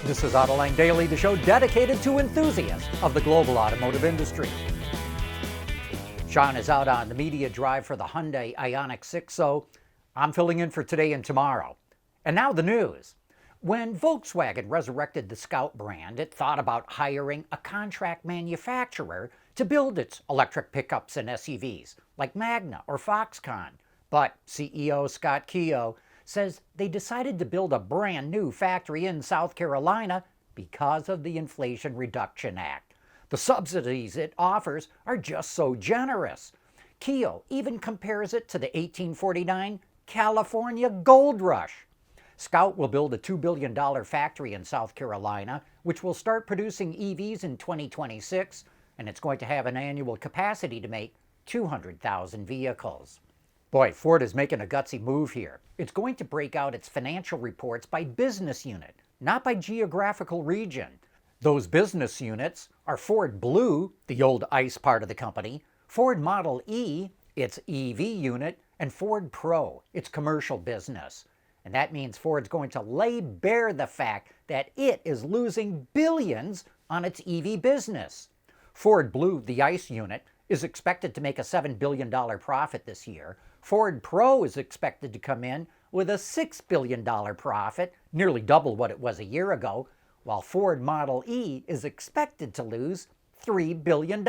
This is Autoline Daily, the show dedicated to enthusiasts of the global automotive industry. Sean is out on the media drive for the Hyundai Ioniq 6, so I'm filling in for today and tomorrow. And now the news. When Volkswagen resurrected the Scout brand, it thought about hiring a contract manufacturer to build its electric pickups and SUVs, like Magna or Foxconn. But CEO Scott Keogh says they decided to build a brand new factory in South Carolina because of the Inflation Reduction Act. The subsidies it offers are just so generous. Keogh even compares it to the 1849 California Gold Rush. Scout will build a $2 billion factory in South Carolina, which will start producing EVs in 2026, and it's going to have an annual capacity to make 200,000 vehicles. Boy, Ford is making a gutsy move here. It's going to break out its financial reports by business unit, not by geographical region. Those business units are Ford Blue, the old ICE part of the company, Ford Model E, its EV unit, and Ford Pro, its commercial business. And that means Ford's going to lay bare the fact that it is losing billions on its EV business. Ford Blue, the ICE unit, is expected to make a $7 billion profit this year. Ford Pro is expected to come in with a $6 billion profit, nearly double what it was a year ago, while Ford Model E is expected to lose $3 billion.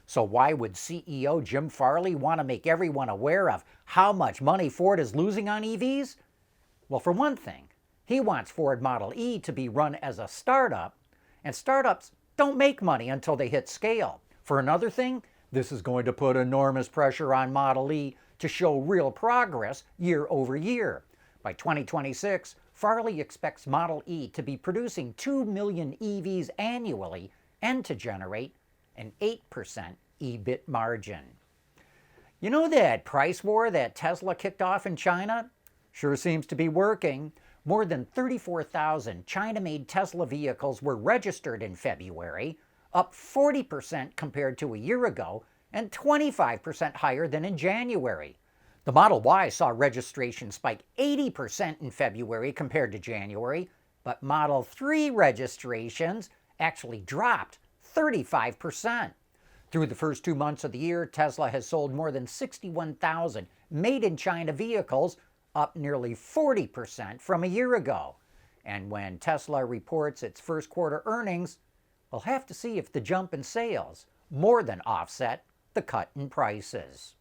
So why would CEO Jim Farley want to make everyone aware of how much money Ford is losing on EVs? Well, for one thing, he wants Ford Model E to be run as a startup, and startups don't make money until they hit scale. For another thing, this is going to put enormous pressure on Model E to show real progress year over year. By 2026, Farley expects Model E to be producing 2 million EVs annually and to generate an 8% EBIT margin. You know that price war that Tesla kicked off in China? Sure seems to be working. More than 34,000 China-made Tesla vehicles were registered in February, up 40% compared to a year ago and 25% higher than in January. The Model Y saw registration spike 80% in February compared to January, but Model 3 registrations actually dropped 35%. Through the first 2 months of the year, Tesla has sold more than 61,000 made-in-China vehicles, up nearly 40% from a year ago. And when Tesla reports its first quarter earnings, we'll have to see if the jump in sales more than offset the cut in prices.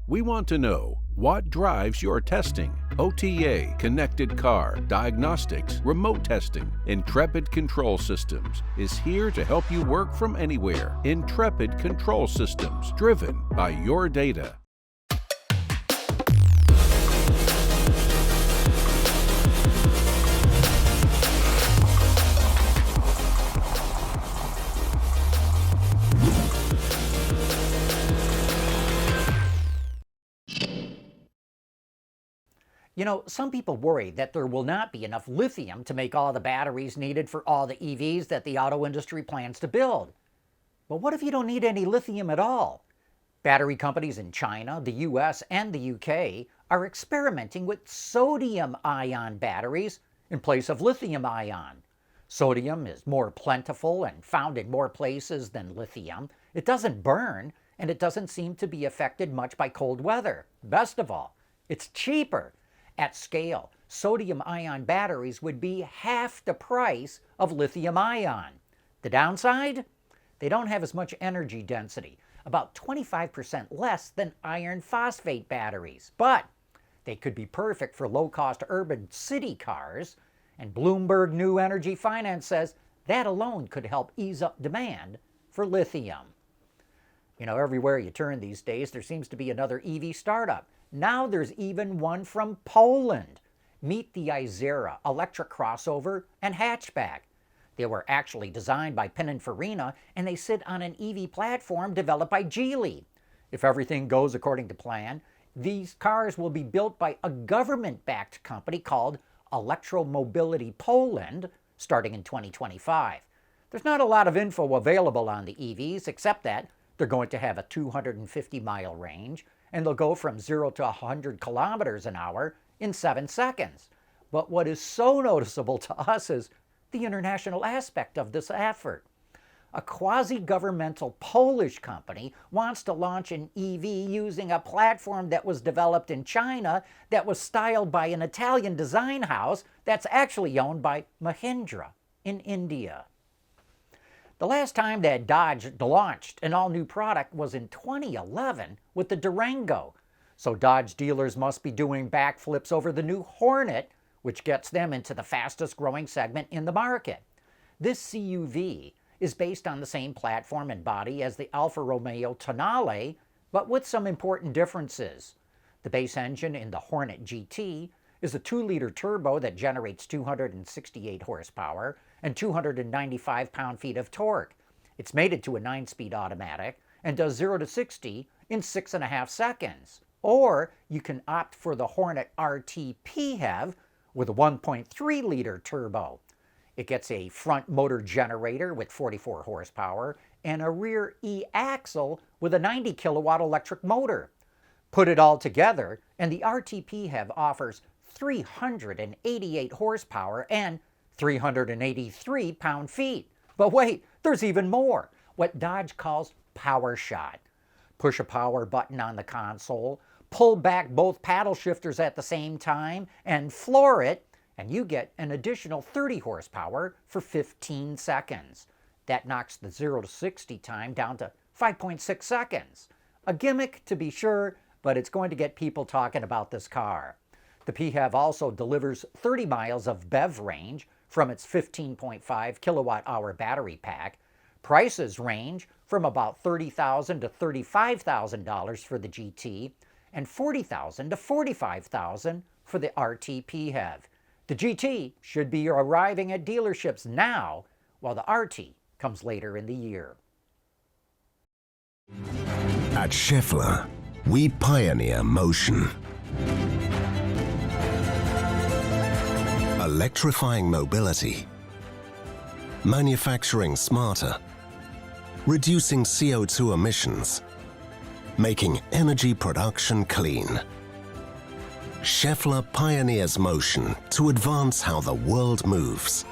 We want to know what drives your testing. OTA, connected car, diagnostics, remote testing. Intrepid Control Systems is here to help you work from anywhere. Intrepid Control Systems, driven by your data. You know, some people worry that there will not be enough lithium to make all the batteries needed for all the EVs that the auto industry plans to build. But what if you don't need any lithium at all? Battery companies in China, the US, and the UK are experimenting with sodium-ion batteries in place of lithium-ion. Sodium is more plentiful and found in more places than lithium. It doesn't burn, and it doesn't seem to be affected much by cold weather. Best of all, it's cheaper. At scale, sodium-ion batteries would be half the price of lithium-ion. The downside? They don't have as much energy density, about 25% less than iron phosphate batteries. But they could be perfect for low-cost urban city cars, and Bloomberg New Energy Finance says that alone could help ease up demand for lithium. You know, everywhere you turn these days, there seems to be another EV startup. Now there's even one from Poland. Meet the Izera electric crossover and hatchback. They were actually designed by Pininfarina, and they sit on an EV platform developed by Geely. If everything goes according to plan, these cars will be built by a government-backed company called Electromobility Poland, starting in 2025. There's not a lot of info available on the EVs, except that they're going to have a 250-mile range, and they'll go from 0 to 100 kilometers an hour in 7 seconds. But what is so noticeable to us is the international aspect of this effort. A quasi-governmental Polish company wants to launch an EV using a platform that was developed in China that was styled by an Italian design house that's actually owned by Mahindra in India. The last time that Dodge launched an all-new product was in 2011 with the Durango. So Dodge dealers must be doing backflips over the new Hornet, which gets them into the fastest growing segment in the market. This CUV is based on the same platform and body as the Alfa Romeo Tonale, but with some important differences. The base engine in the Hornet GT is a 2-liter turbo that generates 268 horsepower and 295 pound-feet of torque. It's mated to a 9-speed automatic and does 0 to 60 in 6.5 seconds. Or you can opt for the Hornet RT PHEV with a 1.3-liter turbo. It gets a front motor generator with 44 horsepower and a rear e-axle with a 90 kilowatt electric motor. Put it all together, and the RT PHEV offers 388 horsepower and 383 pound-feet. But wait, there's even more, what Dodge calls power shot. Push a power button on the console, pull back both paddle shifters at the same time, and floor it, and you get an additional 30 horsepower for 15 seconds. That knocks the 0 to 60 time down to 5.6 seconds. A gimmick to be sure, but it's going to get people talking about this car. The PHEV also delivers 30 miles of BEV range from its 15.5 kilowatt-hour battery pack. Prices range from about $30,000 to $35,000 for the GT and $40,000 to $45,000 for the RT PHEV. The GT should be arriving at dealerships now, while the RT comes later in the year. At Schaeffler, we pioneer motion. Electrifying mobility, manufacturing smarter, reducing CO2 emissions, making energy production clean. Schaeffler pioneers motion to advance how the world moves.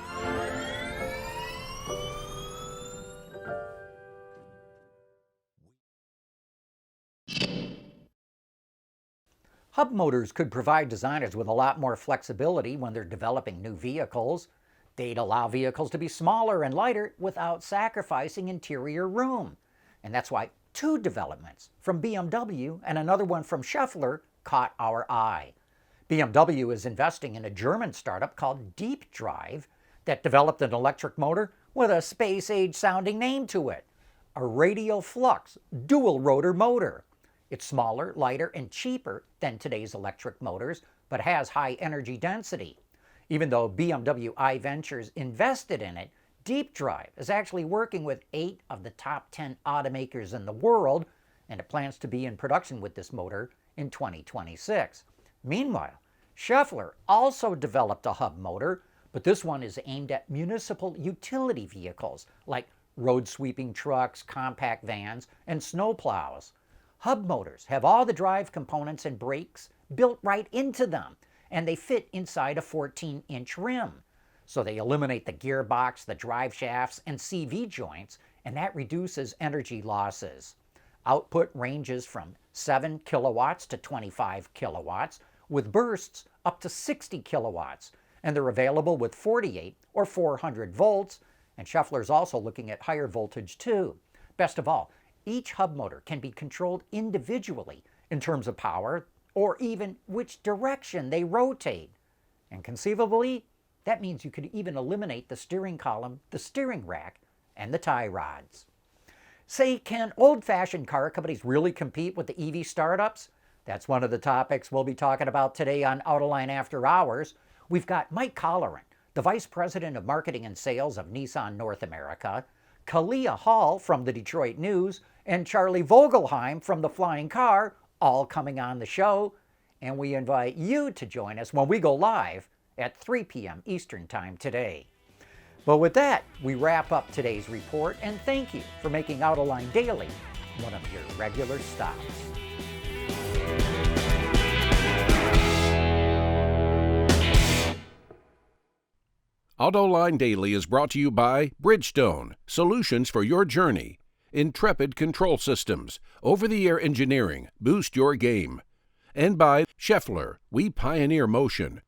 Hub motors could provide designers with a lot more flexibility when they're developing new vehicles. They'd allow vehicles to be smaller and lighter without sacrificing interior room. And that's why 2 developments from BMW and another one from Schaeffler caught our eye. BMW is investing in a German startup called Deep Drive that developed an electric motor with a space-age sounding name to it, a radial flux dual rotor motor. It's smaller, lighter, and cheaper than today's electric motors, but has high energy density. Even though BMW iVentures invested in it, Deep Drive is actually working with 8 of the top 10 automakers in the world, and it plans to be in production with this motor in 2026. Meanwhile, Schaeffler also developed a hub motor, but this one is aimed at municipal utility vehicles like road sweeping trucks, compact vans, and snowplows. Hub motors have all the drive components and brakes built right into them, and they fit inside a 14-inch rim. So they eliminate the gearbox, the drive shafts, and CV joints, and that reduces energy losses. Output ranges from 7 kilowatts to 25 kilowatts, with bursts up to 60 kilowatts, and they're available with 48 or 400 volts, and Schaeffler's also looking at higher voltage too. Best of all, each hub motor can be controlled individually in terms of power or even which direction they rotate. And conceivably, that means you could even eliminate the steering column, the steering rack, and the tie rods. Say, can old-fashioned car companies really compete with the EV startups? That's one of the topics we'll be talking about today on Autoline After Hours. We've got Mike Colleran, the Vice President of Marketing and Sales of Nissan North America, Kalia Hall from the Detroit News, and Charlie Vogelheim from the Flying Car, all coming on the show. And we invite you to join us when we go live at 3 p.m. Eastern Time today. But with that, we wrap up today's report, and thank you for making Autoline Daily one of your regular stops. Autoline Daily is brought to you by Bridgestone, solutions for your journey. Intrepid Control Systems, over-the-air engineering, boost your game. And by Schaeffler, we pioneer motion.